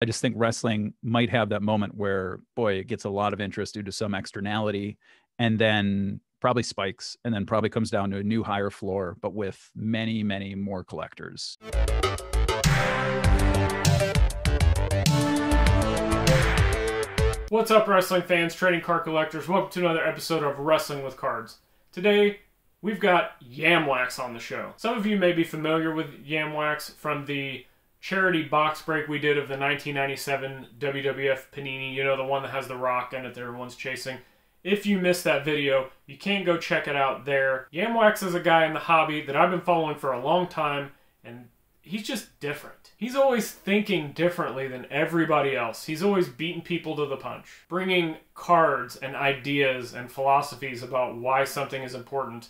I just think wrestling might have that moment where, boy, it gets a lot of interest due to some externality, and then probably spikes, and then probably comes down to a new higher floor, but with many, many more collectors. What's up, wrestling fans, trading card collectors? Welcome to another episode of Wrestling with Cards. Today, we've got YamWax on the show. Some of you may be familiar with YamWax from the charity box break we did of the 1997 WWF Panini. You know, the one that has The Rock in it that everyone's chasing. If you missed that video, you can go check it out there. YamWax is a guy in the hobby that I've been following for a long time, and he's just different. He's always thinking differently than everybody else. He's always beating people to the punch, bringing cards and ideas and philosophies about why something is important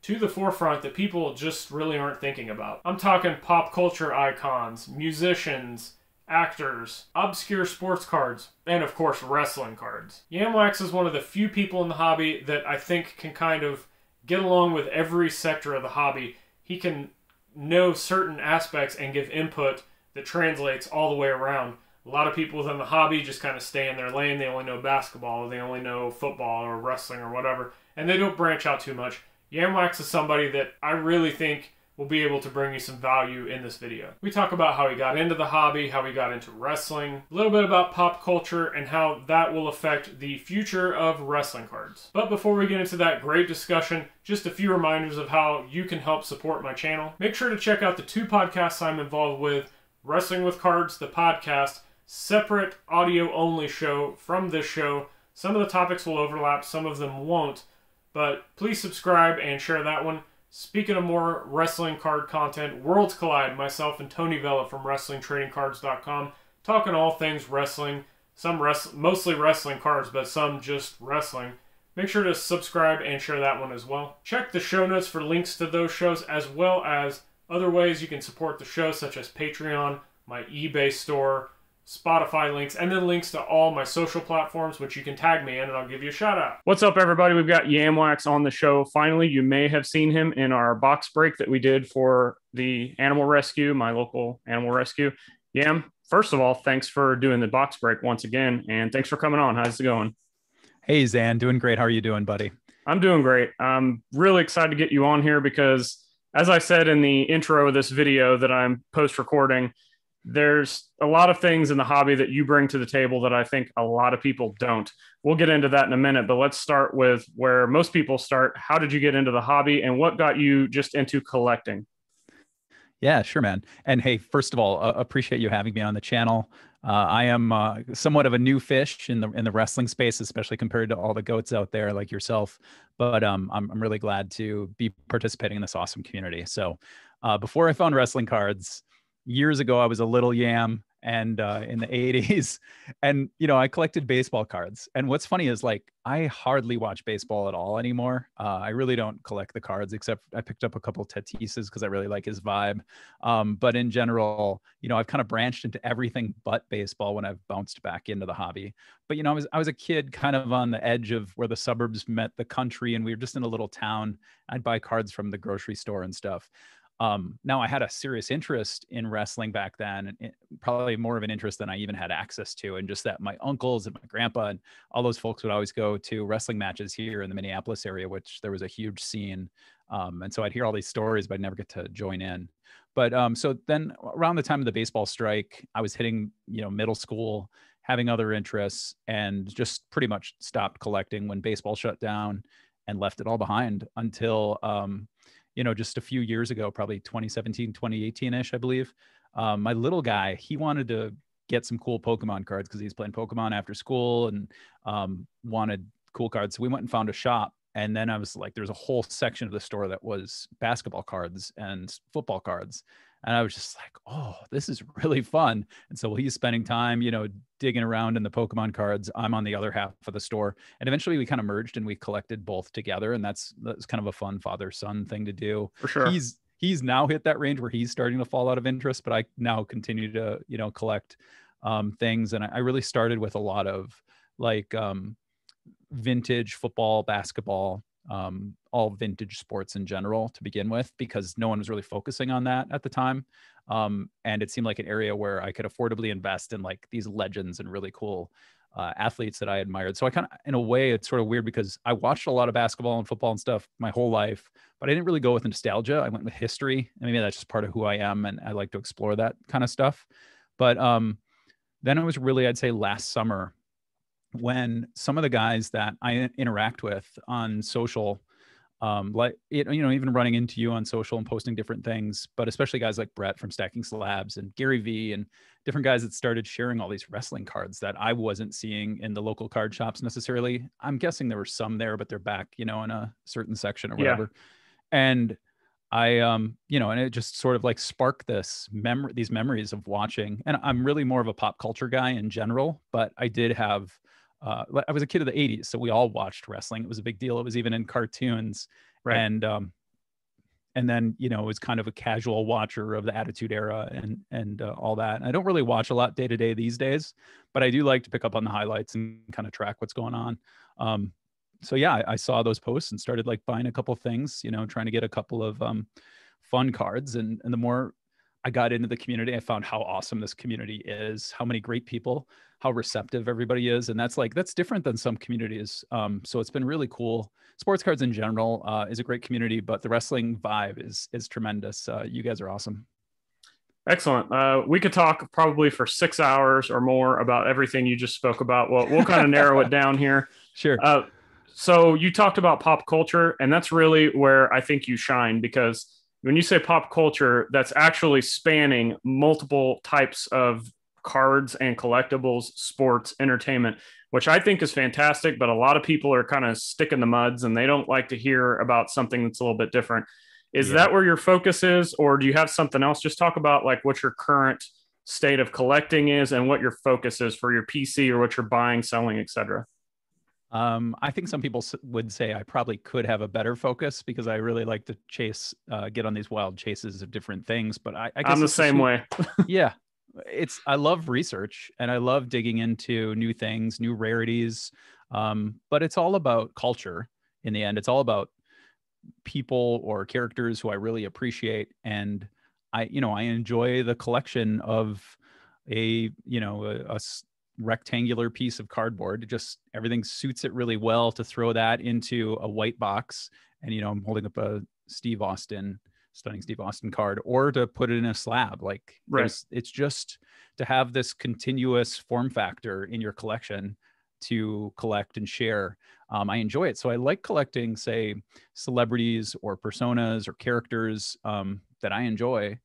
to the forefront that people just really aren't thinking about. I'm talking pop culture icons, musicians, actors, obscure sports cards, and of course wrestling cards. YamWax is one of the few people in the hobby that I think can kind of get along with every sector of the hobby. He can know certain aspects and give input that translates all the way around. A lot of people within the hobby just kind of stay in their lane. They only know basketball, or they only know football or wrestling or whatever, and they don't branch out too much. YamWax is somebody that I really think will be able to bring you some value in this video. We talk about how he got into the hobby, how he got into wrestling, a little bit about pop culture, and how that will affect the future of wrestling cards. But before we get into that great discussion, just a few reminders of how you can help support my channel. Make sure to check out the two podcasts I'm involved with, Wrestling with Cards, the podcast, separate audio-only show from this show. Some of the topics will overlap, some of them won't, but please subscribe and share that one. Speaking of more wrestling card content, Worlds Collide, myself and Tony Vella from WrestlingTradingCards.com, talking all things wrestling, mostly wrestling cards, but some just wrestling. Make sure to subscribe and share that one as well. Check the show notes for links to those shows, as well as other ways you can support the show, such as Patreon, my eBay store, Spotify links, and then links to all my social platforms, which you can tag me in, and I'll give you a shout out. What's up, everybody? We've got YamWax on the show. Finally, you may have seen him in our box break that we did for the animal rescue, my local animal rescue. Yam, first of all, thanks for doing the box break once again, and thanks for coming on. How's it going? Hey, Zhan, doing great. How are you doing, buddy? I'm doing great. I'm really excited to get you on here because, as I said in the intro of this video that I'm post-recording, there's a lot of things in the hobby that you bring to the table that I think a lot of people don't. We'll get into that in a minute, but let's start with where most people start. How did you get into the hobby, and what got you just into collecting? Yeah, sure, man. And hey, first of all, appreciate you having me on the channel. I am somewhat of a new fish in the wrestling space, especially compared to all the goats out there like yourself. But I'm really glad to be participating in this awesome community. So before I found wrestling cards, years ago, I was a little yam, and in the 80s, and I collected baseball cards. And what's funny is, like, I hardly watch baseball at all anymore. I really don't collect the cards, except I picked up a couple of Tatises because I really like his vibe. But in general, I've kind of branched into everything but baseball when I've bounced back into the hobby. But I was a kid kind of on the edge of where the suburbs met the country, and we were just in a little town. I'd buy cards from the grocery store and stuff. Now I had a serious interest in wrestling back then, and probably more of an interest than I even had access to. And just that my uncles and my grandpa and all those folks would always go to wrestling matches here in the Minneapolis area, which there was a huge scene. And so I'd hear all these stories, but I'd never get to join in. But so then around the time of the baseball strike, I was hitting, middle school, having other interests, and just pretty much stopped collecting when baseball shut down and left it all behind until, just a few years ago, probably 2017, 2018-ish, I believe. My little guy, he wanted to get some cool Pokemon cards because he's playing Pokemon after school and wanted cool cards. So we went and found a shop. And then I was like, there's a whole section of the store that was basketball cards and football cards. And I was just like, oh, this is really fun. And so while he's spending time, digging around in the Pokemon cards, I'm on the other half of the store. And eventually we kind of merged and we collected both together. And that's kind of a fun father-son thing to do. For sure. He's now hit that range where he's starting to fall out of interest, but I now continue to, collect things. And I really started with a lot of like vintage football, basketball, all vintage sports in general to begin with, because no one was really focusing on that at the time. And it seemed like an area where I could affordably invest in like these legends and really cool athletes that I admired. So I kind of, in a way, it's sort of weird because I watched a lot of basketball and football and stuff my whole life, but I didn't really go with nostalgia. I went with history. And maybe that's just part of who I am, and I like to explore that kind of stuff. But then it was really, I'd say, last summer when some of the guys that I interact with on social, like even running into you on social and posting different things, but especially guys like Brett from Stacking Slabs and Gary V and different guys that started sharing all these wrestling cards that I wasn't seeing in the local card shops necessarily. I'm guessing there were some there, but they're back, in a certain section or whatever. And I, and it just sort of like sparked these memories of watching. And I'm really more of a pop culture guy in general, but I did have, I was a kid of the 80s, so we all watched wrestling. It was a big deal. It was even in cartoons. Right. And then, it was kind of a casual watcher of the Attitude Era and all that. And I don't really watch a lot day to day these days, but I do like to pick up on the highlights and kind of track what's going on. So yeah, I saw those posts and started like buying a couple things, trying to get a couple of fun cards. And the more I got into the community, I found how awesome this community is, how many great people, how receptive everybody is. And that's different than some communities. So it's been really cool. Sports cards in general is a great community, but the wrestling vibe is tremendous. You guys are awesome. Excellent. We could talk probably for 6 hours or more about everything you just spoke about. Well, we'll kind of narrow it down here. Sure. So you talked about pop culture, and that's really where I think you shine, because when you say pop culture, that's actually spanning multiple types of cards and collectibles, sports, entertainment, which I think is fantastic. But a lot of people are kind of stuck in the muds and they don't like to hear about something that's a little bit different. Is that where your focus is, or do you have something else? Just talk about like what your current state of collecting is and what your focus is for your PC or what you're buying, selling, etc. I think some people would say I probably could have a better focus because I really like to get on these wild chases of different things. But I guess I'm the same way. Yeah, I love research and I love digging into new things, new rarities. But it's all about culture in the end. It's all about people or characters who I really appreciate, and I enjoy the collection of a rectangular piece of cardboard. Just everything suits it really well to throw that into a white box. And, I'm holding up a stunning Steve Austin card, or to put it in a slab. Like it's just to have this continuous form factor in your collection to collect and share. I enjoy it. So I like collecting, say, celebrities or personas or characters that I enjoy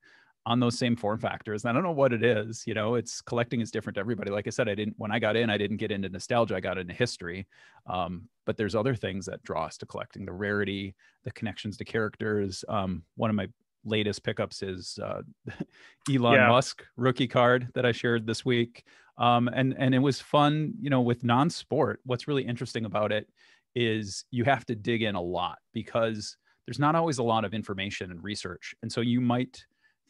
on those same form factors. And I don't know what it is, it's collecting is different to everybody. Like I said, when I got in, I didn't get into nostalgia, I got into history. But there's other things that draw us to collecting: the rarity, the connections to characters. One of my latest pickups is Elon Musk rookie card that I shared this week. And it was fun, with non-sport. What's really interesting about it is you have to dig in a lot because there's not always a lot of information and research. And so you might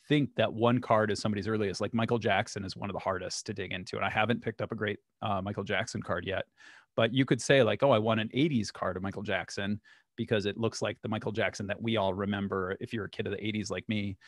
think that one card is somebody's earliest. Like Michael Jackson is one of the hardest to dig into. And I haven't picked up a great Michael Jackson card yet, but you could say like, oh, I want an 80s card of Michael Jackson because it looks like the Michael Jackson that we all remember if you're a kid of the 80s like me.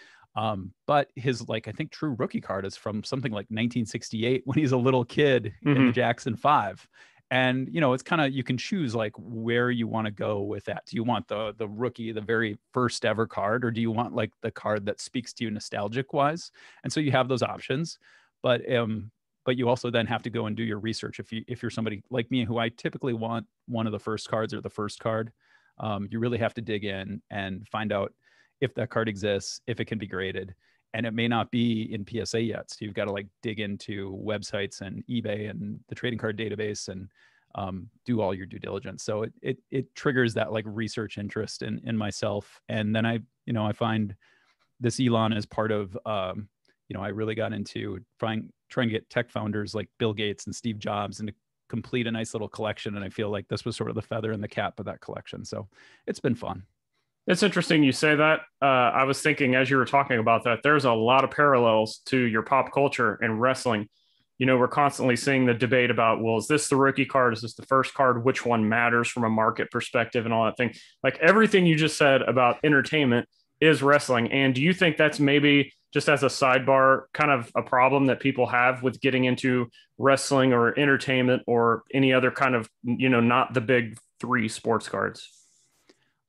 But his, I think true rookie card is from something like 1968 when he's a little kid in the Jackson 5. And, it's kind of, you can choose like where you want to go with that. Do you want the rookie, the very first ever card, or do you want like the card that speaks to you nostalgic wise? And so you have those options, but you also then have to go and do your research. If you're somebody like me, who I typically want one of the first cards or the first card, you really have to dig in and find out if that card exists, if it can be graded. And it may not be in PSA yet. So you've got to like dig into websites and eBay and the trading card database and do all your due diligence. So it triggers that like research interest in myself. And then I find this Elon as part of, I really got into trying to get tech founders like Bill Gates and Steve Jobs and to complete a nice little collection. And I feel like this was sort of the feather in the cap of that collection. So it's been fun. It's interesting you say that. I was thinking as you were talking about that, there's a lot of parallels to your pop culture and wrestling. we're constantly seeing the debate about, well, is this the rookie card? Is this the first card? Which one matters from a market perspective and all that thing? Like everything you just said about entertainment is wrestling. And do you think that's maybe just as a sidebar kind of a problem that people have with getting into wrestling or entertainment or any other kind of, not the big three sports cards?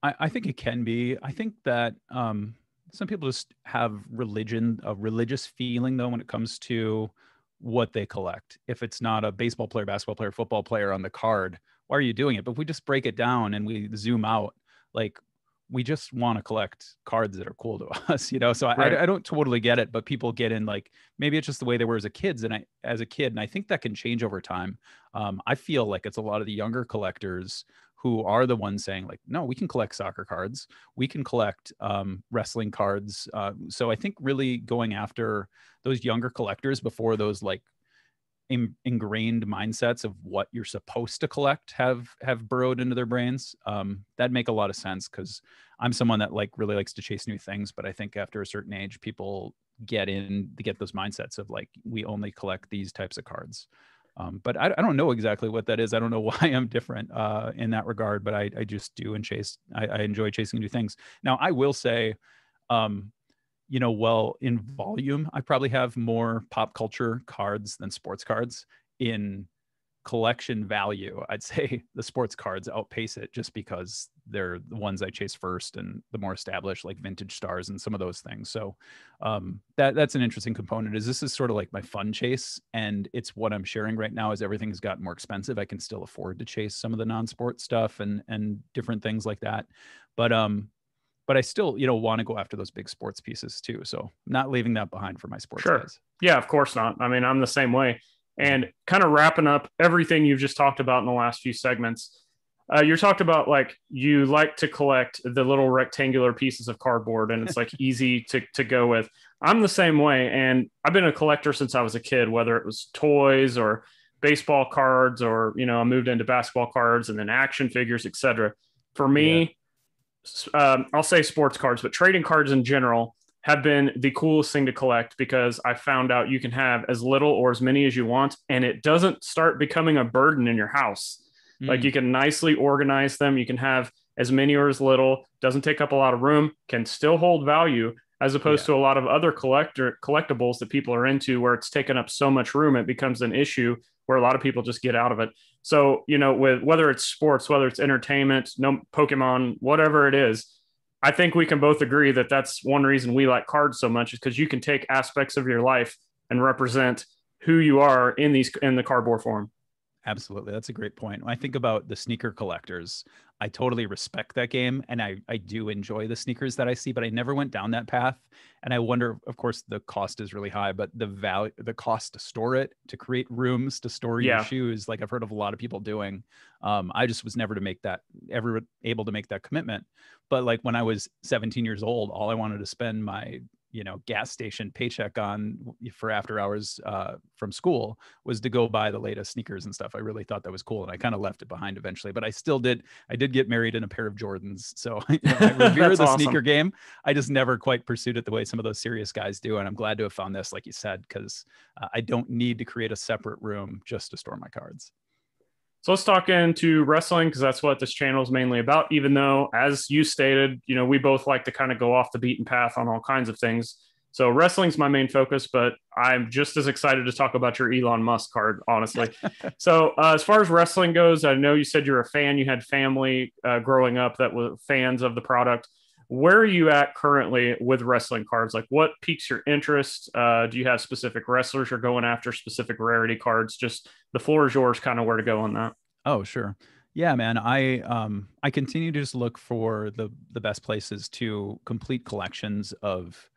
I think it can be. I think that some people just have a religious feeling, though, when it comes to what they collect. If it's not a baseball player, basketball player, football player on the card, why are you doing it? But if we just break it down and we zoom out, like we just want to collect cards that are cool to us, So Right. I don't totally get it, but people get in like maybe it's just the way they were as a kid, and I think that can change over time. I feel like it's a lot of the younger collectors who are the ones saying like, no, we can collect soccer cards, we can collect wrestling cards. So I think really going after those younger collectors before those like ingrained mindsets of what you're supposed to collect have burrowed into their brains. That make a lot of sense because I'm someone that like really likes to chase new things, but I think after a certain age, people get those mindsets of like we only collect these types of cards. But I don't know exactly what that is. I don't know why I'm different in that regard, but I just do and I enjoy chasing new things. Now I will say, well, in volume, I probably have more pop culture cards than sports cards. In collection value, I'd say the sports cards outpace it just because they're the ones I chase first and the more established, like vintage stars and some of those things. So that's an interesting component. This is sort of like my fun chase, and it's what I'm sharing right now. As everything's gotten more expensive, I can still afford to chase some of the non-sport stuff and different things like that. But I still, want to go after those big sports pieces too. So I'm not leaving that behind for my sports guys. Yeah, of course not. I mean, I'm the same way. And kind of wrapping up everything you've just talked about in the last few segments, you talked about like you like to collect the little rectangular pieces of cardboard and it's like easy to go with. I'm the same way. And I've been a collector since I was a kid, whether it was toys or baseball cards or, I moved into basketball cards and then action figures, etc. For me, I'll say sports cards, but trading cards in general have been the coolest thing to collect because I found out you can have as little or as many as you want, and it doesn't start becoming a burden in your house. Like you can nicely organize them. You can have as many or as little, doesn't take up a lot of room, can still hold value as opposed to a lot of other collectibles that people are into where it's taken up so much room, it becomes an issue where a lot of people just get out of it. So, with whether it's sports, whether it's entertainment, no Pokemon, whatever it is, I think we can both agree that that's one reason we like cards so much is because you can take aspects of your life and represent who you are in the cardboard form. Absolutely. That's a great point. When I think about the sneaker collectors, I totally respect that game. And I do enjoy the sneakers that I see, but I never went down that path. And I wonder, of course, the cost is really high, but the cost to store it, to create rooms to store your shoes, like I've heard of a lot of people doing. I just was never ever able to make that commitment. But like when I was 17 years old, all I wanted to spend my gas station paycheck on for after hours from school was to go buy the latest sneakers and stuff. I really thought that was cool. And I kind of left it behind eventually, but I did get married in a pair of Jordans. So I revere the sneaker game. I just never quite pursued it the way some of those serious guys do. And I'm glad to have found this, like you said, because I don't need to create a separate room just to store my cards. So let's talk into wrestling because that's what this channel is mainly about. Even though, as you stated, we both like to kind of go off the beaten path on all kinds of things. So wrestling's my main focus, but I'm just as excited to talk about your Elon Musk card, honestly. So as far as wrestling goes, I know you said you're a fan. You had family growing up that were fans of the product. Where are you at currently with wrestling cards? Like what piques your interest? Do you have specific wrestlers you're going after, specific rarity cards? Just the floor is yours, kind of where to go on that. Oh, sure. Yeah, man. I continue to just look for the best places to complete collections of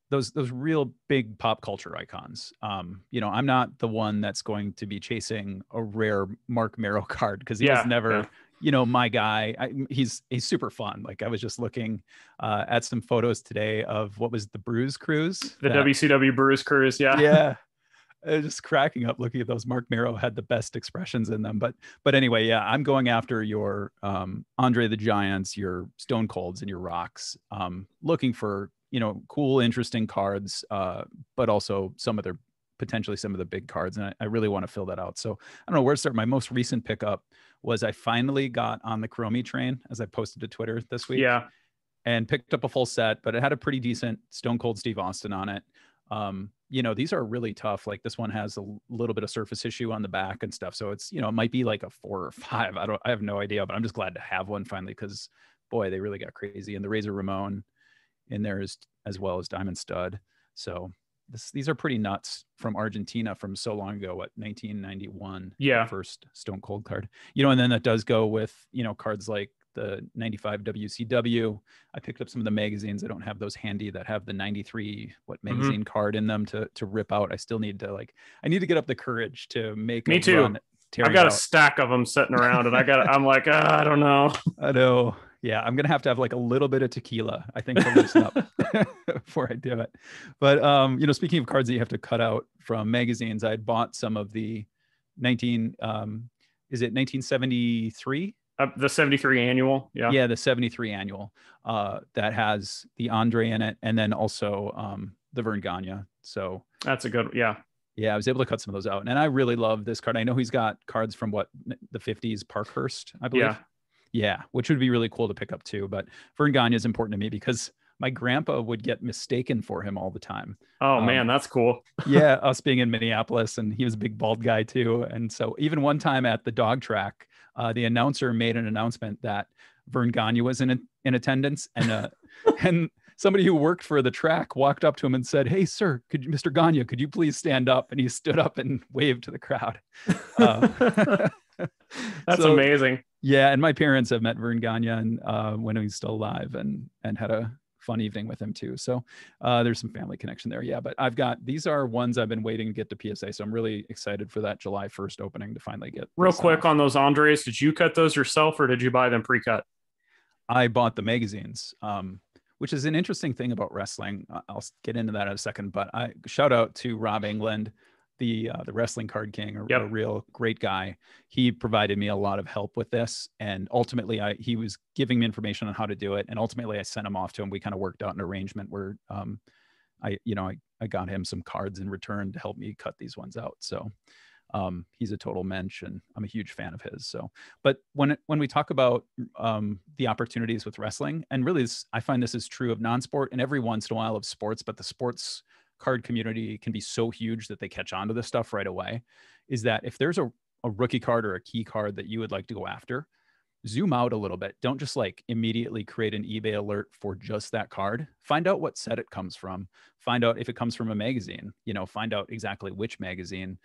those real big pop culture icons. I'm not the one that's going to be chasing a rare Mark Merrow card because he was never my guy. He's super fun. Like I was just looking at some photos today of what was the Bruise Cruise, the WCW Bruise Cruise. Yeah. Just cracking up looking at those. Mark Merrow had the best expressions in them. But anyway, yeah, I'm going after your Andre the Giants, your Stone Colds, and your Rocks. Looking for cool, interesting cards, but also some of their potentially some of the big cards, and I really want to fill that out. So I don't know where to start. My most recent pickup was I finally got on the Chromie train, as I posted to Twitter this week. Yeah. And picked up a full set, but it had a pretty decent Stone Cold Steve Austin on it. These are really tough. Like this one has a little bit of surface issue on the back and stuff. So it's, it might be like a 4 or 5. I have no idea, but I'm just glad to have one finally, because boy, they really got crazy. And the Razor Ramon in there is, as well as Diamond Stud. So these are pretty nuts from Argentina from so long ago, 1991. Yeah. First Stone Cold card, and then that does go with, cards like the 95 WCW. I picked up some of the magazines. I don't have those handy that have the 93 magazine card in them to rip out. I still need to I need to get up the courage to make me too. Run, I got a stack of them sitting around, and I'm like, I don't know. I know. Yeah, I'm gonna have to have like a little bit of tequila, I think, to loosen up before I do it. But speaking of cards that you have to cut out from magazines, I had bought some of the 1973? The 73 annual. Yeah, the 73 annual that has the Andre in it, and then also the Vern Gagne. So that's a good, yeah, I was able to cut some of those out, and I really love this card. I know he's got cards from the 50s Parkhurst, I believe. Yeah, which would be really cool to pick up too. But Vern Gagne is important to me because my grandpa would get mistaken for him all the time. Oh man, that's cool. Yeah, us being in Minneapolis, and he was a big bald guy too. And so even one time at the dog track, the announcer made an announcement that Vern Gagne was in attendance, and and somebody who worked for the track walked up to him and said, "Hey, sir, Mr. Gagne, could you please stand up?" And he stood up and waved to the crowd. That's amazing. Yeah, and my parents have met Vern Gagne and when he's still alive, and had a fun evening with him too. So there's some family connection there. Yeah, but these are ones I've been waiting to get to PSA. So I'm really excited for that July 1st opening to finally get. Real quick on those Andres, did you cut those yourself or did you buy them pre-cut? I bought the magazines, which is an interesting thing about wrestling. I'll get into that in a second, but I shout out to Rob England, the Wrestling Card King, a real great guy. He provided me a lot of help with this, and ultimately he was giving me information on how to do it, and ultimately I sent him off to him. We kind of worked out an arrangement where I got him some cards in return to help me cut these ones out. So he's a total mensch, and I'm a huge fan of his. So, but when we talk about the opportunities with wrestling, and really I find this is true of non-sport and every once in a while of sports, but the sports card community can be so huge that they catch on to this stuff right away, is that if there's a rookie card or a key card that you would like to go after, zoom out a little bit. Don't just immediately create an eBay alert for just that card. Find out what set it comes from. Find out if it comes from a magazine, find out exactly which magazine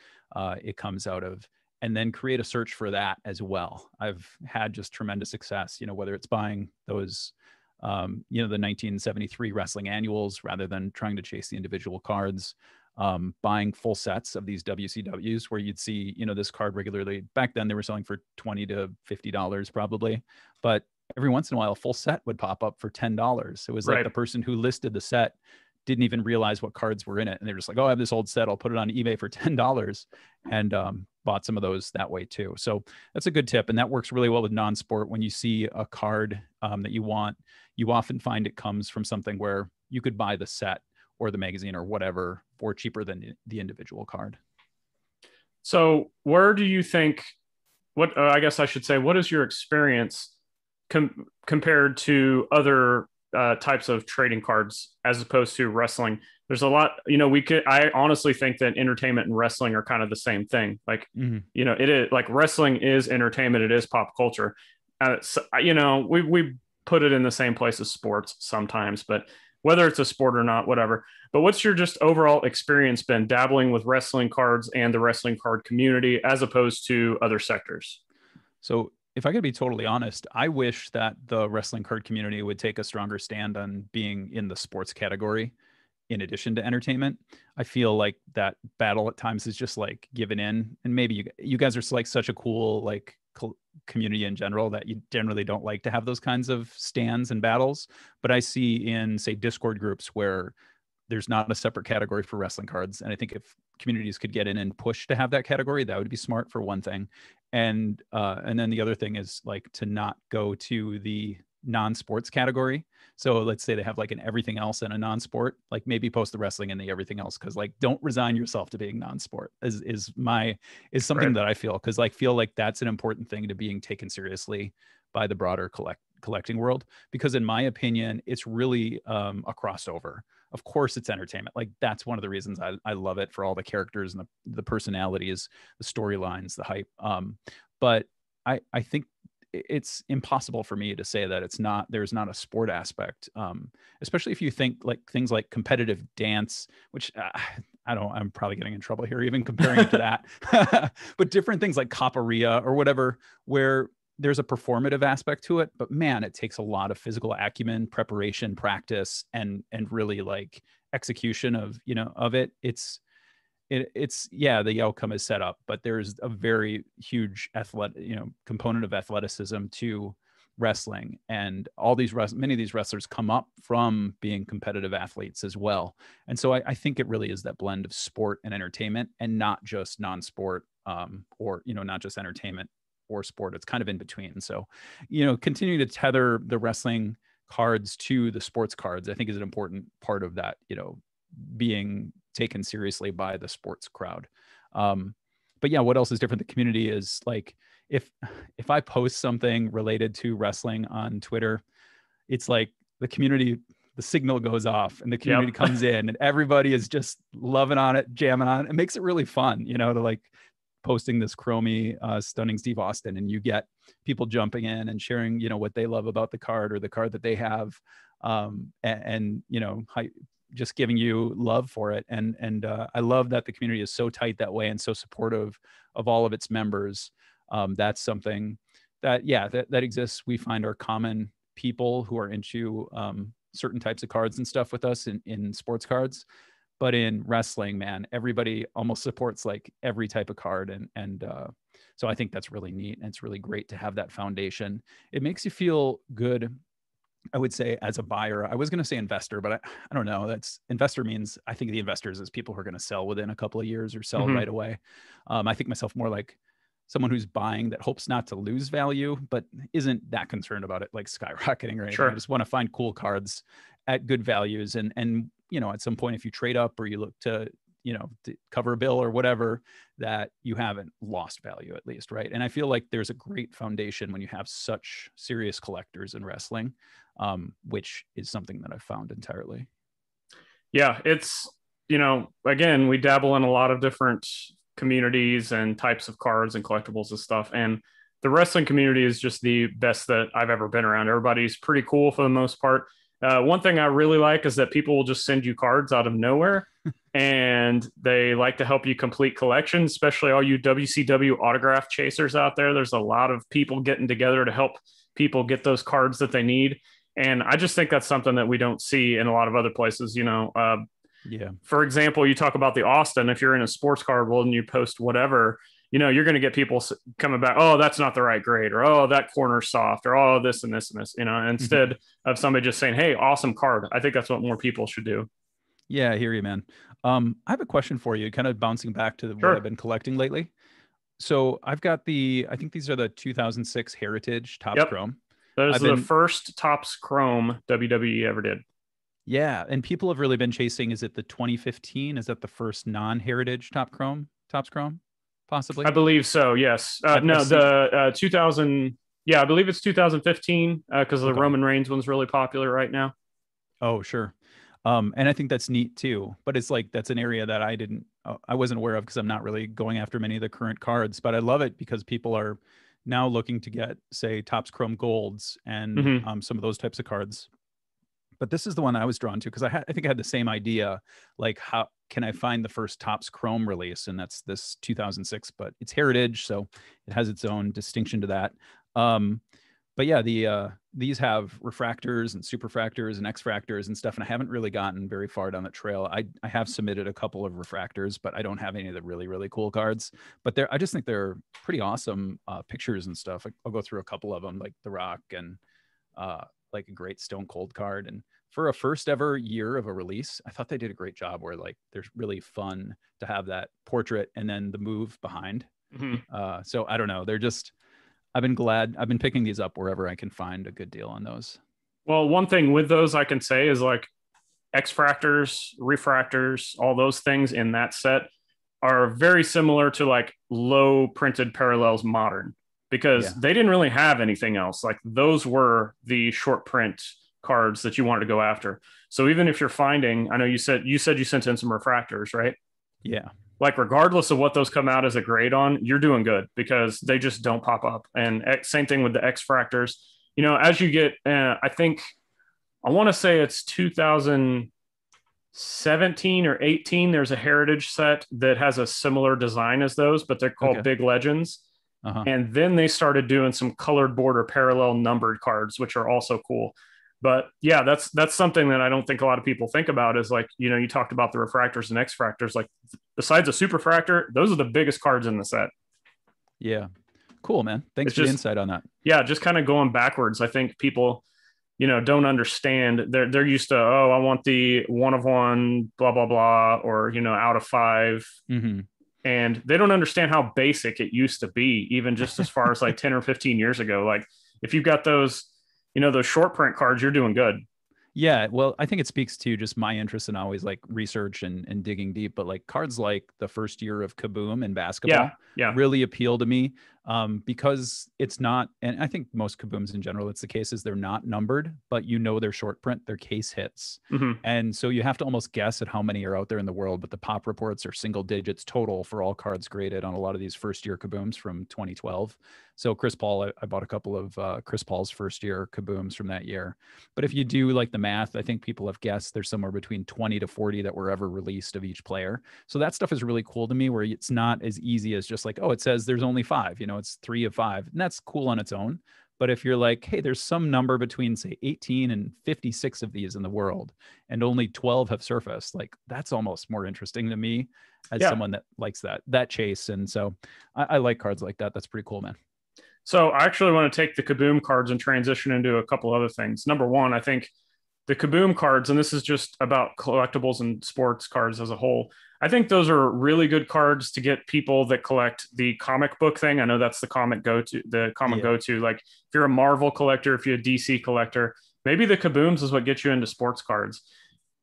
it comes out of, and then create a search for that as well. I've had just tremendous success, whether it's buying those the 1973 wrestling annuals rather than trying to chase the individual cards, buying full sets of these WCWs where you'd see, this card regularly. Back then they were selling for $20 to $50 probably, but every once in a while a full set would pop up for $10. It was like the person who listed the set didn't even realize what cards were in it, and they're just like, "Oh, I have this old set, I'll put it on eBay for $10," and bought some of those that way too. So that's a good tip, and that works really well with non-sport. When you see a card that you want, you often find it comes from something where you could buy the set or the magazine or whatever for cheaper than the individual card. So where do you think, I guess I should say, what is your experience compared to other types of trading cards as opposed to wrestling? There's a lot, I honestly think that entertainment and wrestling are kind of the same thing. Like, it is like wrestling is entertainment. It is pop culture. We put it in the same place as sports sometimes, but whether it's a sport or not, whatever. But what's your just overall experience been dabbling with wrestling cards and the wrestling card community as opposed to other sectors? So if I could be totally honest, I wish that the wrestling card community would take a stronger stand on being in the sports category in addition to entertainment. I feel like that battle at times is just giving in, and maybe you guys are such a cool community in general that you generally don't like to have those kinds of stands and battles. But I see in, say, Discord groups where there's not a separate category for wrestling cards, and I think if communities could get in and push to have that category, that would be smart, for one thing. And then the other thing is to not go to the non-sports category. So let's say they have like an everything else and a non-sport, like maybe post the wrestling and the everything else. Cause like, don't resign yourself to being non-sport is something Right. that I feel. Cause like, feel like that's an important thing to being taken seriously by the broader collecting world. Because in my opinion, it's really a crossover. Of course it's entertainment. Like that's one of the reasons I love it, for all the characters and the personalities, the storylines, the hype. But I think it's impossible for me to say that there's not a sport aspect, especially if you think like things like competitive dance, which I'm probably getting in trouble here even comparing it to that. But different things like capoeira or whatever, where there's a performative aspect to it, but man, it takes a lot of physical acumen, preparation, practice, and really like execution of it. It's yeah, the outcome is set up, but there's a very huge component of athleticism to wrestling, and many of these wrestlers come up from being competitive athletes as well. And so I think it really is that blend of sport and entertainment, and not just non-sport, or not just entertainment or sport. It's kind of in between. So continuing to tether the wrestling cards to the sports cards, I think, is an important part of that, being taken seriously by the sports crowd. But yeah, what else is different? The community is like, if I post something related to wrestling on Twitter, it's like the community, the signal goes off and the community comes in and everybody is just loving on it, jamming on it. It makes it really fun, to like posting this Chromie stunning Steve Austin, and you get people jumping in and sharing, what they love about the card or the card that they have. And just giving you love for it. And I love that the community is so tight that way and so supportive of all of its members. That's something that exists. We find our common people who are into certain types of cards and stuff with us in sports cards. But in wrestling, man, everybody almost supports like every type of card. And so I think that's really neat. And it's really great to have that foundation. It makes you feel good, I would say, as a buyer. I was going to say investor, but I don't know. That's investor means, I think the investors is people who are going to sell within a couple of years or sell right away. I think myself more like someone who's buying that hopes not to lose value, but isn't that concerned about it like skyrocketing or anything. Sure. I just want to find cool cards at good values. And at some point, if you trade up or you look to cover a bill or whatever, that you haven't lost value at least, right? And I feel like there's a great foundation when you have such serious collectors in wrestling, which is something that I've found entirely. Yeah, it's, again, we dabble in a lot of different communities and types of cards and collectibles and stuff. And the wrestling community is just the best that I've ever been around. Everybody's pretty cool for the most part. One thing I really like is that people will just send you cards out of nowhere and they like to help you complete collections, especially all you WCW autograph chasers out there. There's a lot of people getting together to help people get those cards that they need. And I just think that's something that we don't see in a lot of other places. Yeah. For example, you talk about the Austin. If you're in a sports card world and you post whatever, you're going to get people coming back, oh, that's not the right grade, or oh, that corner's soft, or oh, this and this and this, instead of somebody just saying, hey, awesome card. I think that's what more people should do. Yeah, I hear you, man. I have a question for you, kind of bouncing back to what I've been collecting lately. So I've got I think these are the 2006 Heritage Topps Chrome. Those are the first Topps Chrome WWE ever did. Yeah, and people have really been chasing, is it the 2015? Is that the first non-Heritage Topps Chrome? Possibly? I believe so, yes. No, the 2000, I believe it's 2015 because the Roman Reigns one's really popular right now. Oh, sure. And I think that's neat too, but it's like, that's an area that I wasn't aware of because I'm not really going after many of the current cards, but I love it because people are now looking to get, say, Topps Chrome Golds and some of those types of cards. But this is the one I was drawn to because I think I had the same idea, like, how can I find the first Topps Chrome release? And that's this 2006, but it's Heritage, so it has its own distinction to that. But yeah, these have refractors and superfractors and X-fractors and stuff, and I haven't really gotten very far down the trail. I have submitted a couple of refractors, but I don't have any of the really, really cool cards. But I just think they're pretty awesome pictures and stuff. I'll go through a couple of them, like The Rock and like a great Stone Cold card. And for a first ever year of a release, I thought they did a great job where like they're really fun to have that portrait and then the move behind. So I don't know, they're just I've been glad. I've been picking these up wherever I can find a good deal on those. Well, one thing with those I can say is like X-fractors, refractors, all those things in that set are very similar to like low printed parallels modern, because Yeah. they didn't really have anything else. Like those were the short print cards that you wanted to go after. So even if you're finding, I know you said you sent in some refractors, right? Yeah. Like regardless of what those come out as a grade on, you're doing good because they just don't pop up. And same thing with the X-fractors. You know, as you get, I think I want to say it's 2017 or 18. There's a heritage set that has a similar design as those, but they're called Okay. Big Legends. Uh-huh. And then they started doing some colored border parallel numbered cards, which are also cool. But yeah, that's something that I don't think a lot of people think about is like, you know, you talked about the refractors and X-fractors. Like besides a superfractor, those are the biggest cards in the set. Yeah. Cool, man. Thanks It's for the just, insight on that. yeah, just kind of going backwards. I think people, you know, don't understand. They're used to, oh, I want the 1 of 1, blah blah blah, or you know, out of 5, Mm-hmm. and they don't understand how basic it used to be, even just as far as like 10 or 15 years ago. Like if you've got those, you know, those short print cards, you're doing good. Yeah, well, I think it speaks to just my interest in always like research and digging deep. But like cards like the first year of Kaboom in basketball Yeah. really appeal to me because it's not, and I think most Kabooms in general, it's the case is they're not numbered, but you know they're short print, they're case hits. Mm-hmm. And so you have to almost guess at how many are out there in the world, but the pop reports are single digits total for all cards graded on a lot of these first year Kabooms from 2012. So Chris Paul, I bought a couple of Chris Paul's first year Kabooms from that year. But if you do like the math, I think people have guessed there's somewhere between 20 to 40 that were ever released of each player. So that stuff is really cool to me, where it's not as easy as just like, oh, it says there's only 5, you know, it's 3 of 5. And that's cool on its own. But if you're like, hey, there's some number between say 18 and 56 of these in the world, and only 12 have surfaced, like that's almost more interesting to me as someone that likes that chase. And so I like cards like that. That's pretty cool, man. So I actually want to take the Kaboom cards and transition into a couple other things. Number one, I think the Kaboom cards, and this is just about collectibles and sports cards as a whole, I think those are really good cards to get people that collect the comic book thing. I know that's the comic go-to. Like if you're a Marvel collector, if you're a DC collector, maybe the Kabooms is what gets you into sports cards.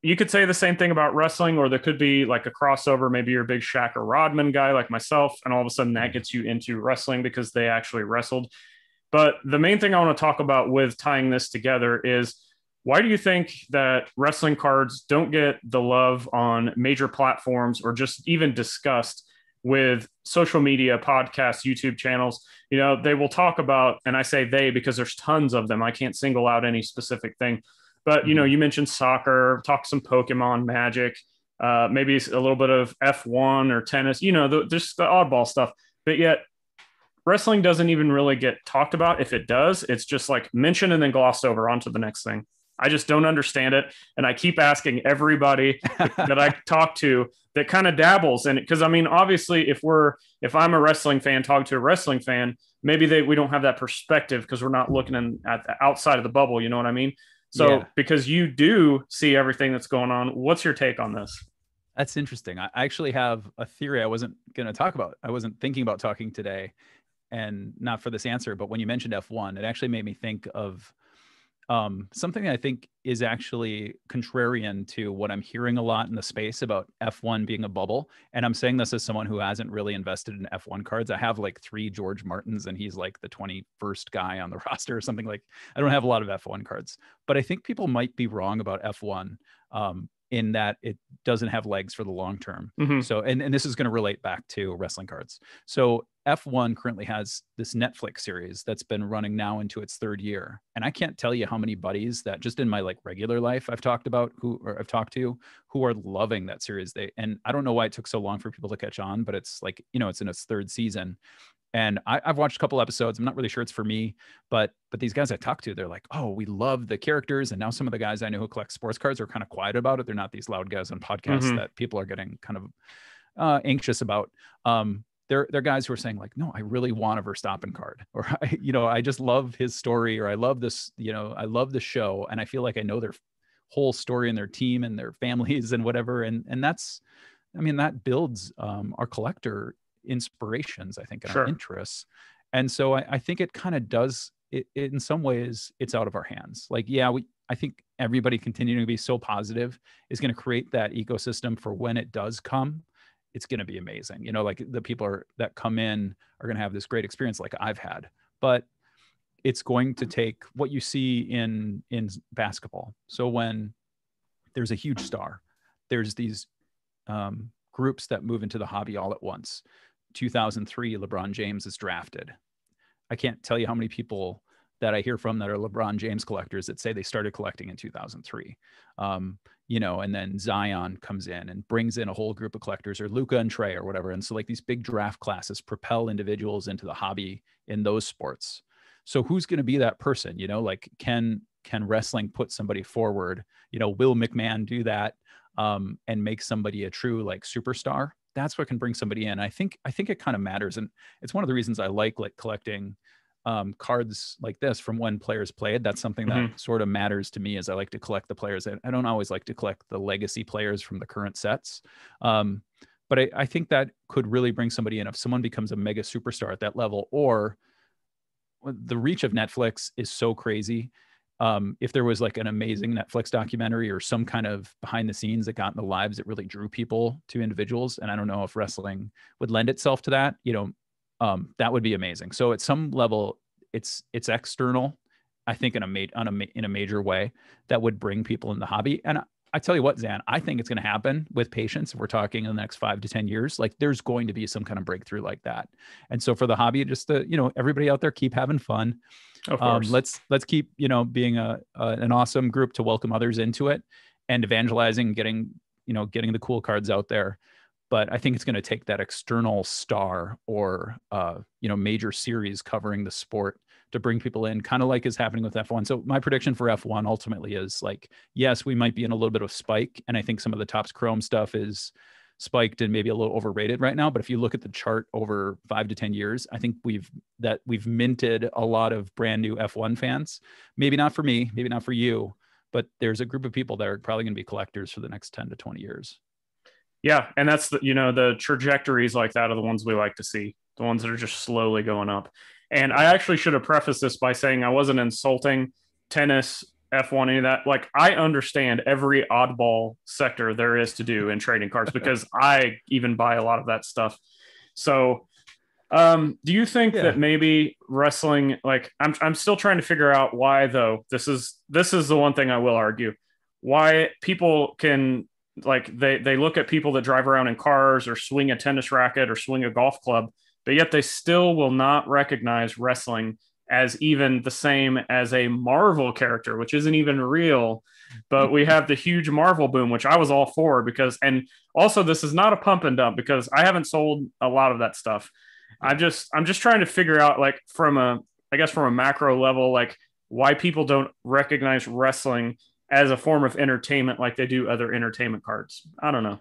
You could say the same thing about wrestling, or there could be like a crossover. Maybe you're a big Shaq or Rodman guy like myself, and all of a sudden that gets you into wrestling because they actually wrestled. But the main thing I want to talk about with tying this together is, why do you think that wrestling cards don't get the love on major platforms or just even discussed with social media, podcasts, YouTube channels? You know, they will talk about, and I say they because there's tons of them. I can't single out any specific thing. But, you know, you mentioned soccer, talk some Pokemon, Magic, maybe a little bit of F1 or tennis, you know, just the oddball stuff. But yet wrestling doesn't even really get talked about. If it does, it's just like mentioned and then glossed over onto the next thing. I just don't understand it. And I keep asking everybody that I talk to that kind of dabbles in it. Because, I mean, obviously, if I'm a wrestling fan, talking to a wrestling fan, maybe we don't have that perspective because we're not looking at the outside of the bubble. You know what I mean? So because you do see everything that's going on, what's your take on this? That's interesting. I actually have a theory I wasn't going to talk about. I wasn't thinking about talking today, and not for this answer, but when you mentioned F1, it actually made me think of something I think is actually contrarian to what I'm hearing a lot in the space about F1 being a bubble. And I'm saying this as someone who hasn't really invested in F1 cards. I have like 3 George Martins, and he's like the 21st guy on the roster or something. Like, I don't have a lot of F1 cards, but I think people might be wrong about F1 in that it doesn't have legs for the long term. Mm-hmm. So, and this is going to relate back to wrestling cards. So F1 currently has this Netflix series that's been running now into its 3rd year. And I can't tell you how many buddies that just in my like regular life I've talked to who are loving that series. And I don't know why it took so long for people to catch on, but it's like, you know, it's in its 3rd season. And I've watched a couple episodes. I'm not really sure it's for me, but these guys I talk to, they're like, oh, we love the characters. And now some of the guys I know who collect sports cards are kind of quiet about it. They're not these loud guys on podcasts that people are getting kind of anxious about. They're guys who are saying like, no, I really want a Verstappen card, or I just love his story, or I love this, I love the show, and I feel like I know their whole story and their team and their families and whatever. And that's, I mean, that builds our collector inspirations, I think, and our interests. And so I think it kind of does it in some ways. It's out of our hands. Like, yeah, I think everybody continuing to be so positive is going to create that ecosystem for when it does come. It's going to be amazing. Like the people that come in are going to have this great experience like I've had. But it's going to take what you see in basketball. So when there's a huge star, there's these groups that move into the hobby all at once. 2003, LeBron James is drafted. I can't tell you how many people that I hear from that are LeBron James collectors that say they started collecting in 2003. And then Zion comes in and brings in a whole group of collectors, or Luka and Trey or whatever. And so like these big draft classes propel individuals into the hobby in those sports. So who's going to be that person? Like can wrestling put somebody forward? Will McMahon do that and make somebody a true like superstar? That's what can bring somebody in. I think it kind of matters. And it's one of the reasons I like collecting cards like this from when players played. That's something that sort of matters to me, as I like to collect the players. I don't always like to collect the legacy players from the current sets. But I think that could really bring somebody in if someone becomes a mega superstar at that level. Or the reach of Netflix is so crazy. If there was like an amazing Netflix documentary or some kind of behind the scenes that got in the lives that really drew people to individuals, and I don't know if wrestling would lend itself to that, that would be amazing. So at some level, it's external, I think in a major way that would bring people in the hobby. And I tell you what, Zhan, I think it's going to happen with patience. If we're talking in the next 5 to 10 years, like there's going to be some kind of breakthrough like that. And so for the hobby, just to, everybody out there, keep having fun. Of course. Let's keep, being an awesome group to welcome others into it and evangelizing, getting the cool cards out there. But I think it's going to take that external star or, major series covering the sport to bring people in, kind of like is happening with F1. So my prediction for F1 ultimately is like, yes, we might be in a little bit of spike. And I think some of the Topps Chrome stuff is spiked and maybe a little overrated right now. But if you look at the chart over 5 to 10 years, I think we've minted a lot of brand new F1 fans. Maybe not for me, maybe not for you, but there's a group of people that are probably going to be collectors for the next 10 to 20 years. Yeah. And that's the trajectories like that are the ones we like to see, the ones that are just slowly going up. And I actually should have prefaced this by saying I wasn't insulting tennis, F1, any of that. Like, I understand every oddball sector there is to do in trading cards because I even buy a lot of that stuff. So do you think that maybe wrestling, like I'm still trying to figure out why, though, this is the one thing I will argue, why people can, like, they look at people that drive around in cars or swing a tennis racket or swing a golf club, but yet they still will not recognize wrestling as even the same as a Marvel character, which isn't even real. But we have the huge Marvel boom, which I was all for, because, and also this is not a pump and dump because I haven't sold a lot of that stuff. I'm just trying to figure out, like, from a macro level, like, why people don't recognize wrestling as a form of entertainment like they do other entertainment cards. I don't know.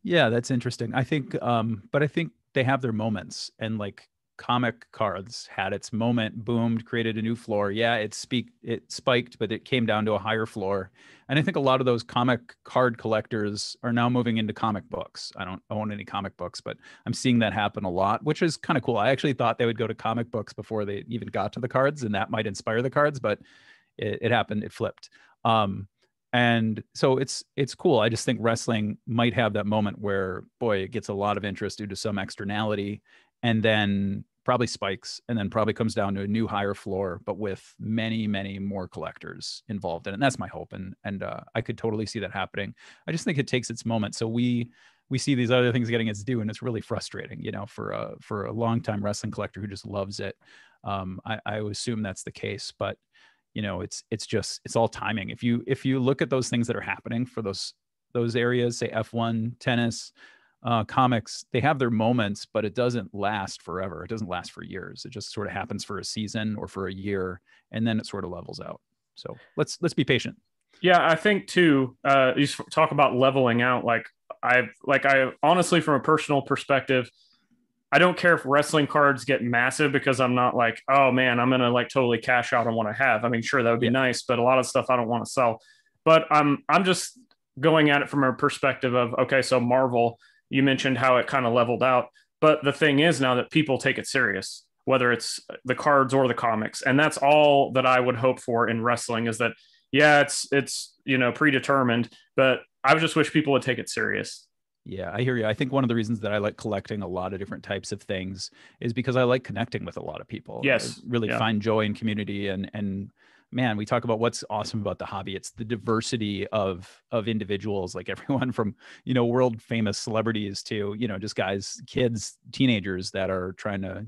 Yeah, that's interesting. I think, but I think they have their moments, and like comic cards had its moment, boomed, created a new floor. Yeah, it spiked, but it came down to a higher floor. And I think a lot of those comic card collectors are now moving into comic books. I don't own any comic books, but I'm seeing that happen a lot, which is kind of cool. I actually thought they would go to comic books before they even got to the cards, and that might inspire the cards, but it happened. It flipped. And so it's cool. I just think wrestling might have that moment where, boy, it gets a lot of interest due to some externality, and then probably spikes, and then probably comes down to a new higher floor, but with many, many more collectors involved in it. And that's my hope. And I could totally see that happening. I just think it takes its moment. So we see these other things getting its due, and it's really frustrating, for a longtime wrestling collector who just loves it. I would assume that's the case, but it's all timing. If you look at those things that are happening for those areas, say F1, tennis, comics, they have their moments, but it doesn't last forever. It doesn't last for years. It just sort of happens for a season or for a year, and then it sort of levels out. So let's be patient. Yeah, I think too, you talk about leveling out. I honestly, from a personal perspective, I don't care if wrestling cards get massive, because I'm not like, oh man, I'm going to like totally cash out on what I have. I mean, sure, that would be nice, but a lot of stuff I don't want to sell. But I'm just going at it from a perspective of, okay, so Marvel, you mentioned how it kind of leveled out. But the thing is now that people take it serious. whether it's the cards or the comics. And that's all that I would hope for in wrestling, is that, yeah, it's predetermined, but I just wish people would take it serious. Yeah, I hear you. I think one of the reasons that I like collecting a lot of different types of things is because I like connecting with a lot of people. I Yes. really Yeah. find joy in community, and man, we talk about what's awesome about the hobby. It's the diversity of individuals, like everyone from, world famous celebrities to, just guys, kids, teenagers that are trying to,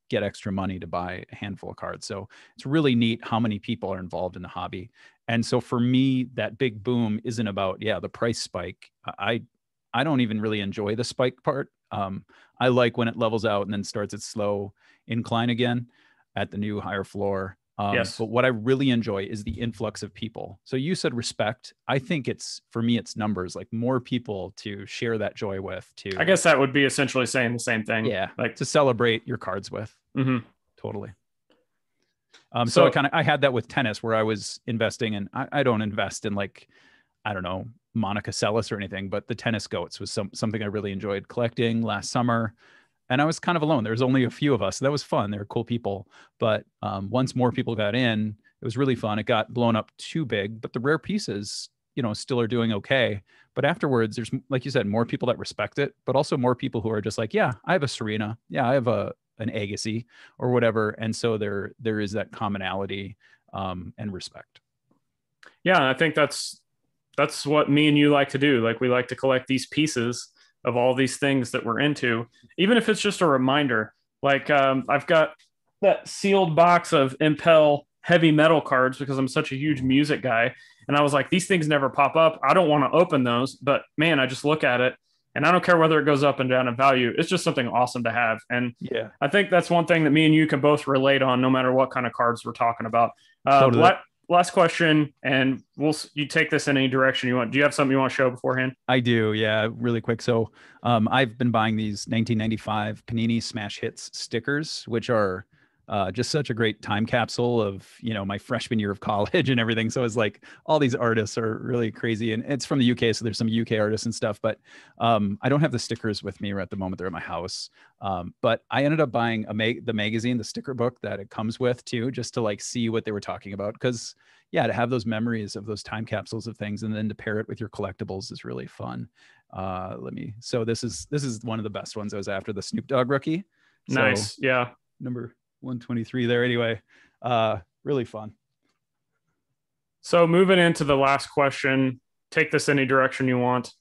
get extra money to buy a handful of cards. So it's really neat how many people are involved in the hobby. And so for me, that big boom isn't about, the price spike. I don't even really enjoy the spike part. I like when it levels out and then starts its slow incline again at the new higher floor. Yes. But what I really enjoy is the influx of people. So you said respect. I think for me, it's numbers, like more people to share that joy with. I guess that would be essentially saying the same thing. Yeah, like to celebrate your cards with. Mm-hmm. Totally. So I had that with tennis, where I was investing in. I don't invest in, like, I don't know, Monica Seles or anything, but the tennis goats was something I really enjoyed collecting last summer. And I was kind of alone. There was only a few of us. That was fun. They were cool people. But once more people got in, it was really fun. It got blown up too big, but the rare pieces, still are doing okay. But afterwards, there's, like you said, more people that respect it, but also more people who are just like, yeah, I have a Serena. Yeah, I have an Agassi or whatever. And so there is that commonality and respect. Yeah, I think that's what me and you like to do. Like, we like to collect these pieces of all these things that we're into, even if it's just a reminder. Like, I've got that sealed box of Impel heavy metal cards because I'm such a huge music guy. And I was like, these things never pop up. I don't want to open those, but man, I just look at it and I don't care whether it goes up and down in value. It's just something awesome to have. And yeah, I think that's one thing that me and you can both relate on, no matter what kind of cards we're talking about. Totally. Last question, and you take this in any direction you want. Do you have something you want to show beforehand? I do, yeah, really quick. So I've been buying these 1995 Panini Smash Hits stickers, which are just such a great time capsule of, my freshman year of college and everything. So it's like all these artists are really crazy, and it's from the UK. So there's some UK artists and stuff, but I don't have the stickers with me right at the moment. They're at my house. But I ended up buying the magazine, the sticker book that it comes with too, just to like see what they were talking about. Cause yeah, to have those memories of those time capsules of things and then to pair it with your collectibles is really fun. So this is one of the best ones. I was after the Snoop Dogg rookie. Nice. Yeah. Number 123 there. Anyway, really fun. So moving into the last question, take this any direction you want.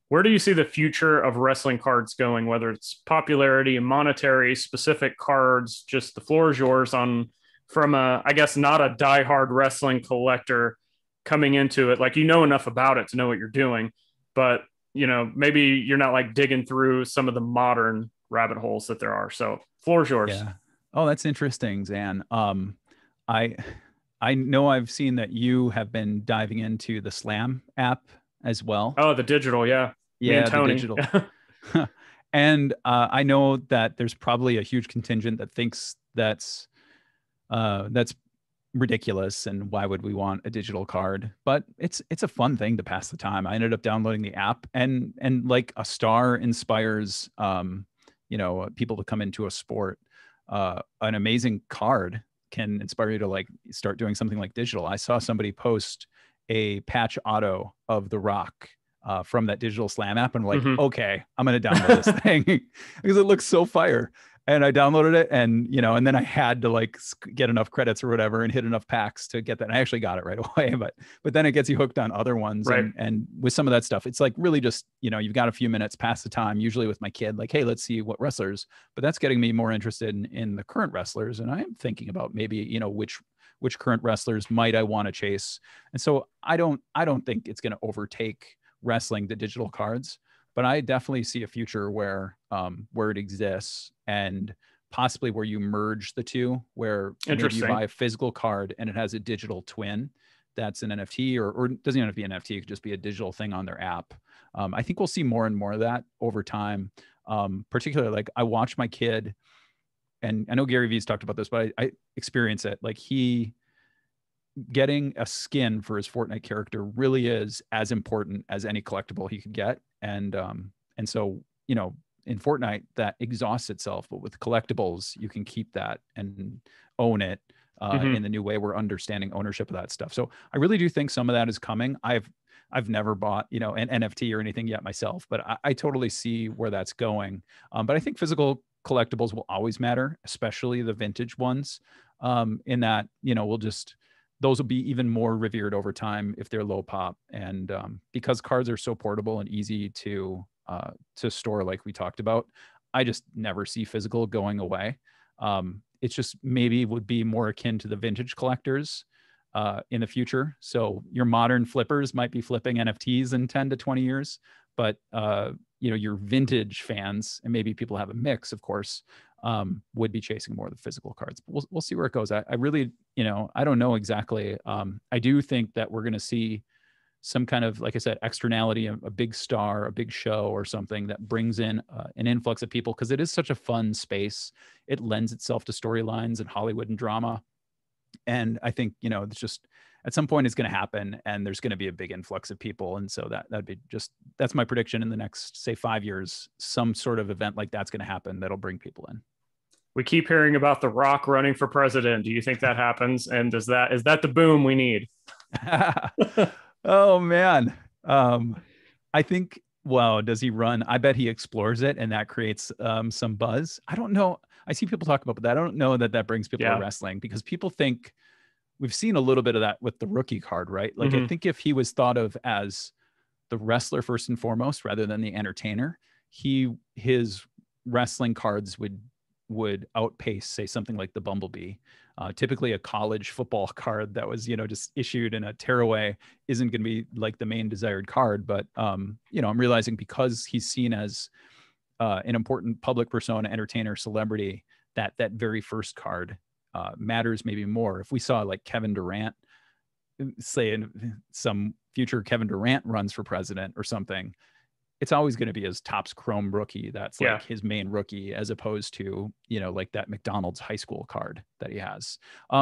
Where do you see the future of wrestling cards going, whether it's popularity, monetary, specific cards? Just the floor is yours from I guess not a diehard wrestling collector coming into it. Like, enough about it to know what you're doing, but maybe you're not like digging through some of the modern rabbit holes that there are. So floor is yours. Yeah. Oh, that's interesting, Zhan. I know I've seen that you have been diving into the Slam app as well. Oh, the digital. Yeah. Yeah, the digital. And I know that there's probably a huge contingent that thinks that's ridiculous and why would we want a digital card? But it's a fun thing to pass the time. I ended up downloading the app, and like a star inspires people to come into a sport. An amazing card can inspire you to like start doing something like digital. I saw somebody post a patch auto of The Rock from that digital Slam app, and I'm like, okay, I'm going to download this thing because it looks so fire. And I downloaded it, and and then I had to like get enough credits or whatever and hit enough packs to get that. And I actually got it right away, but then it gets you hooked on other ones. Right. And with some of that stuff, it's like really just, you've got a few minutes, pass the time, usually with my kid, like, hey, let's see what wrestlers, but that's getting me more interested in the current wrestlers. And I am thinking about maybe, which current wrestlers might I want to chase. And so I don't think it's going to overtake wrestling, the digital cards, but I definitely see a future where it exists, and possibly where you merge the two, where maybe you buy a physical card and it has a digital twin that's an NFT, or it doesn't even have to be an NFT. It could just be a digital thing on their app. I think we'll see more and more of that over time. Particularly, like, I watch my kid, and I know Gary Vee's talked about this, but I experience it. Like, he getting a skin for his Fortnite character really is as important as any collectible he could get. And so, in Fortnite that exhausts itself, but with collectibles, you can keep that and own it in the new way we're understanding ownership of that stuff. So I really do think some of that is coming. I've never bought, you know, an NFT or anything yet myself, but I totally see where that's going. But I think physical collectibles will always matter, especially the vintage ones, in that, you know, those will be even more revered over time if they're low pop. And because cards are so portable and easy to store, like we talked about, I just never see physical going away. It's just maybe would be more akin to the vintage collectors in the future. So your modern flippers might be flipping NFTs in 10 to 20 years, but you know, your vintage fans, and maybe people have a mix, of course, would be chasing more of the physical cards. But we'll see where it goes. I really, you know, I don't know exactly. I do think that we're going to see some kind of, like I said, externality, a big star, a big show or something that brings in an influx of people, because it is such a fun space. It lends itself to storylines and Hollywood and drama. And I think, you know, it's just at some point it's going to happen, and there's going to be a big influx of people. And so that's my prediction in the next, say, 5 years, some sort of event like that's going to happen that'll bring people in. We keep hearing about The Rock running for president. Do you think that happens? And is that the boom we need? Oh man. I think, well, does he run? I bet he explores it, and that creates some buzz. I don't know. I see people talk about that. I don't know that brings people to wrestling, because people think, we've seen a little bit of that with the rookie card, right? Like, I think if he was thought of as the wrestler first and foremost, rather than the entertainer, his wrestling cards would outpace, say, something like the Bumblebee. Typically a college football card that was, you know, just issued in a tearaway isn't going to be like the main desired card. But, you know, I'm realizing because he's seen as an important public persona, entertainer, celebrity, that very first card matters maybe more. If we saw like Kevin Durant, say in some future Kevin Durant runs for president or something, it's always going to be his Topps Chrome rookie. That's like his main rookie, as opposed to, you know, like that McDonald's high school card that he has.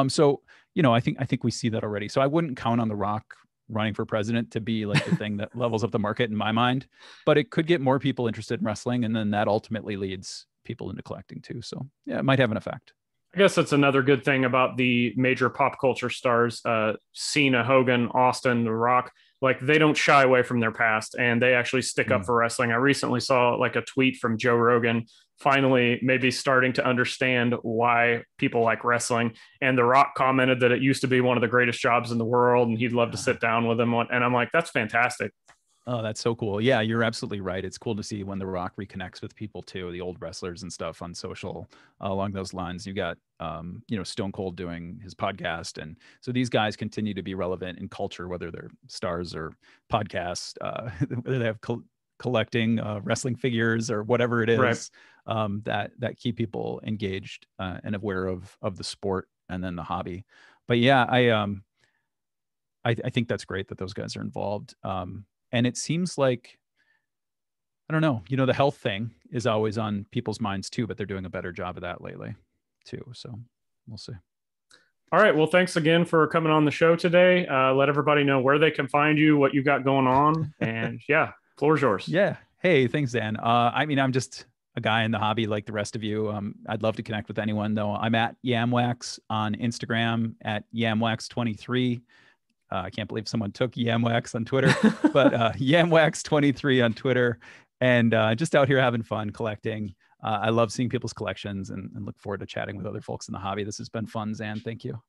So, you know, I think we see that already. So I wouldn't count on The Rock running for president to be like the thing that levels up the market in my mind, but it could get more people interested in wrestling. And then that ultimately leads people into collecting too. So yeah, it might have an effect. I guess that's another good thing about the major pop culture stars, Cena, Hogan, Austin, The Rock. Like, they don't shy away from their past, and they actually stick up for wrestling. I recently saw like a tweet from Joe Rogan, finally maybe starting to understand why people like wrestling. And The Rock commented that it used to be one of the greatest jobs in the world, and he'd love to sit down with him. And I'm like, that's fantastic. Oh, that's so cool. Yeah, you're absolutely right. It's cool to see when The Rock reconnects with people too, the old wrestlers and stuff on social along those lines. You got, you know, Stone Cold doing his podcast. And so these guys continue to be relevant in culture, whether they're stars or podcasts, whether they have collecting wrestling figures or whatever it is, that keep people engaged and aware of the sport and then the hobby. But yeah, I think that's great that those guys are involved. And it seems like, I don't know, you know, the health thing is always on people's minds too, but they're doing a better job of that lately too. So we'll see. All right. Well, thanks again for coming on the show today. Let everybody know where they can find you, what you got going on. And yeah, floor's yours. Yeah. Hey, thanks, Zhan. I mean, I'm just a guy in the hobby like the rest of you. I'd love to connect with anyone though. I'm at YamWax on Instagram, at YamWax23. I can't believe someone took YamWax on Twitter, but YamWax23 on Twitter, and just out here having fun collecting. I love seeing people's collections and look forward to chatting with other folks in the hobby. This has been fun, Zhan. Thank you.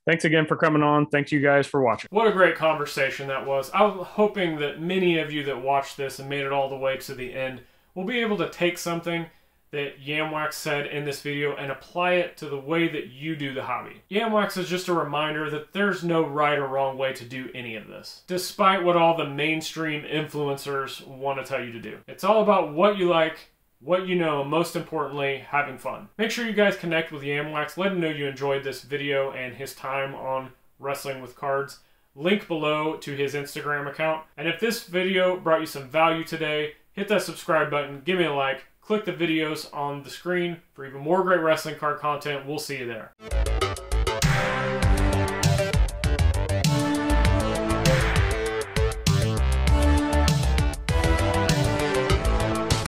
Thanks again for coming on. Thanks you guys for watching. What a great conversation that was. I'm hoping that many of you that watched this and made it all the way to the end will be able to take something that YamWax said in this video and apply it to the way that you do the hobby. YamWax is just a reminder that there's no right or wrong way to do any of this, despite what all the mainstream influencers want to tell you to do. It's all about what you like, what you know, and most importantly, having fun. Make sure you guys connect with YamWax. Let him know you enjoyed this video and his time on wrestling with cards. Link below to his Instagram account. And if this video brought you some value today, hit that subscribe button, give me a like, click the videos on the screen for even more great wrestling card content. We'll see you there.